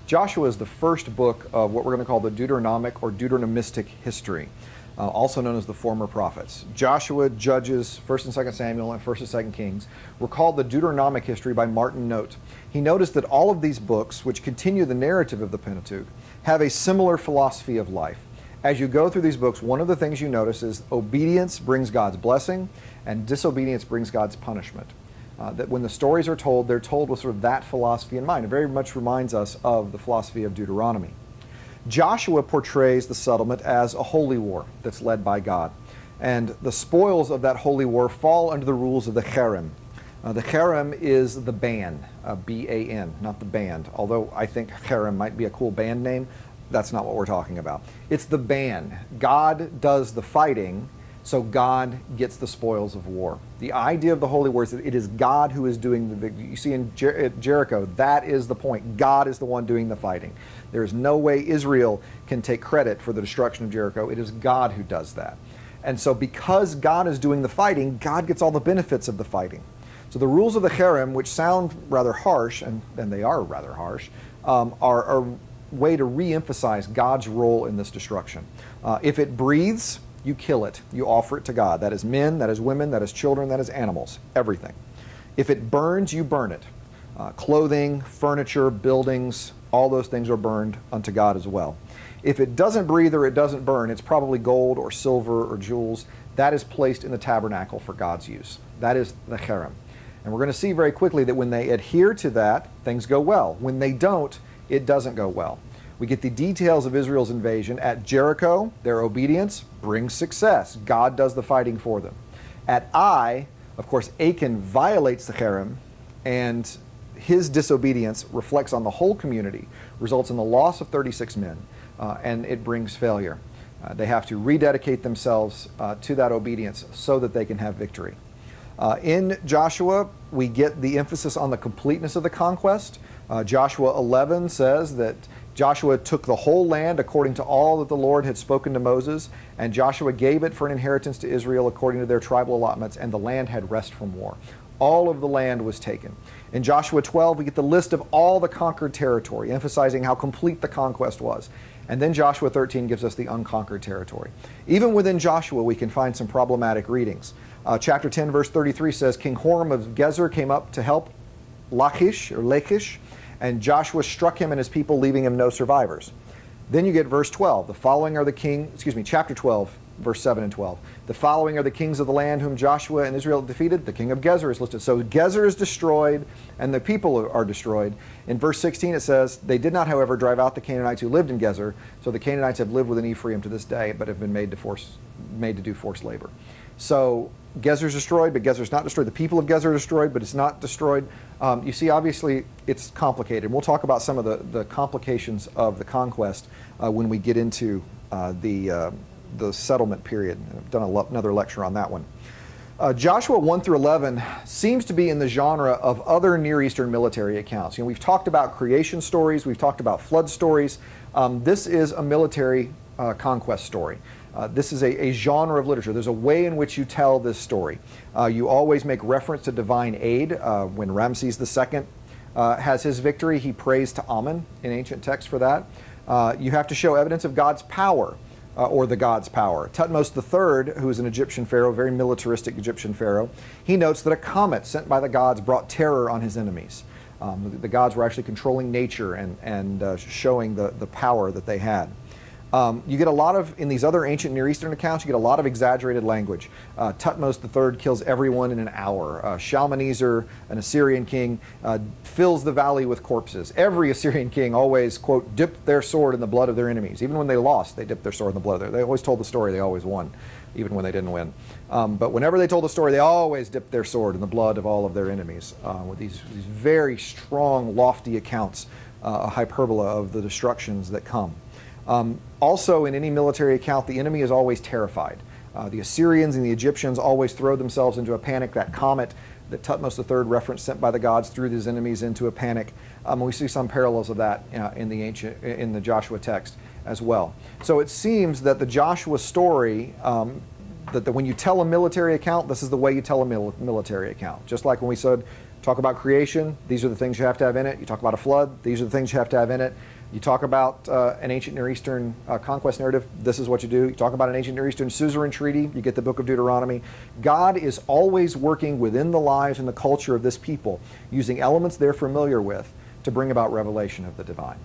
Joshua is the first book of what we're going to call the Deuteronomic or Deuteronomistic history, also known as the former prophets. Joshua, Judges, 1st and 2nd Samuel, and 1st and 2nd Kings were called the Deuteronomic history by Martin Note. He noticed that all of these books, which continue the narrative of the Pentateuch, have a similar philosophy of life. As you go through these books, one of the things you notice is obedience brings God's blessing and disobedience brings God's punishment. That when the stories are told, they're told with sort of that philosophy in mind. It very much reminds us of the philosophy of Deuteronomy. Joshua portrays the settlement as a holy war that's led by God. And the spoils of that holy war fall under the rules of the cherem. The cherem is the ban, B-A-N, not the band. Although I think cherem might be a cool band name, that's not what we're talking about. It's the ban. God does the fighting, so God gets the spoils of war. The idea of the holy war is that it is God who is doing the victory. You see in Jericho, that is the point. God is the one doing the fighting. There is no way Israel can take credit for the destruction of Jericho. It is God who does that. And so because God is doing the fighting, God gets all the benefits of the fighting. So the rules of the cherem, which sound rather harsh, and they are rather harsh, are a way to re-emphasize God's role in this destruction. If it breathes, you kill it. You offer it to God. That is men, that is women, that is children, that is animals, everything. If it burns, you burn it. Clothing, furniture, buildings, all those things are burned unto God as well. If it doesn't breathe or it doesn't burn, it's probably gold or silver or jewels. That is placed in the tabernacle for God's use. That is the cherem. And we're going to see very quickly that when they adhere to that, things go well. When they don't, it doesn't go well. We get the details of Israel's invasion. At Jericho, their obedience brings success. God does the fighting for them. At Ai, of course, Achan violates the cherem, and his disobedience reflects on the whole community, results in the loss of 36 men, and it brings failure. They have to rededicate themselves to that obedience so that they can have victory. In Joshua, we get the emphasis on the completeness of the conquest. Joshua 11 says that Joshua took the whole land according to all that the Lord had spoken to Moses, and Joshua gave it for an inheritance to Israel according to their tribal allotments, and the land had rest from war. All of the land was taken. In Joshua 12, we get the list of all the conquered territory, emphasizing how complete the conquest was. And then Joshua 13 gives us the unconquered territory. Even within Joshua, we can find some problematic readings. Chapter 10, verse 33 says, King Horam of Gezer came up to help Lachish, and Joshua struck him and his people, leaving him no survivors. Then you get verse 12. The following are the chapter 12, verse 7 and 12. The following are the kings of the land whom Joshua and Israel defeated. The king of Gezer is listed. So Gezer is destroyed, and the people are destroyed. In verse 16 it says, they did not, however, drive out the Canaanites who lived in Gezer. So the Canaanites have lived within Ephraim to this day, but have been made to do forced labor. So Gezer's destroyed, but Gezer's not destroyed. The people of Gezer are destroyed, but it's not destroyed. You see, obviously, it's complicated. We'll talk about some of the complications of the conquest when we get into the settlement period. I've done another lecture on that one. Joshua 1 through 11 seems to be in the genre of other Near Eastern military accounts. You know, we've talked about creation stories, we've talked about flood stories. This is a military conquest story. This is a genre of literature. There's a way in which you tell this story. You always make reference to divine aid. When Ramses II has his victory, he prays to Amun in ancient texts for that. You have to show evidence of God's power, or the God's power. Tutmos III, who is an Egyptian pharaoh, very militaristic Egyptian pharaoh, he notes that a comet sent by the gods brought terror on his enemies. The gods were actually controlling nature and showing the power that they had. You get a lot of, in these other ancient Near Eastern accounts, you get a lot of exaggerated language. Tutmos III kills everyone in an hour. Shalmaneser, an Assyrian king, fills the valley with corpses. Every Assyrian king always, quote, dipped their sword in the blood of their enemies. Even when they lost, they dipped their sword in the blood of their. They always told the story, they always won, even when they didn't win. But whenever they told the story, they always dipped their sword in the blood of all of their enemies, with these very strong, lofty accounts, a hyperbola of the destructions that come. Also, in any military account, the enemy is always terrified. The Assyrians and the Egyptians always throw themselves into a panic. That comet that Tutmos III referenced, sent by the gods, threw his enemies into a panic. We see some parallels of that in the Joshua text as well. So it seems that the Joshua story, that when you tell a military account, this is the way you tell a military account. Just like when we said Talk about creation, these are the things you have to have in it. You talk about a flood, these are the things you have to have in it. You talk about an ancient Near Eastern conquest narrative, this is what you do. You talk about an ancient Near Eastern suzerain treaty, you get the book of Deuteronomy. God is always working within the lives and the culture of this people, using elements they're familiar with to bring about revelation of the divine.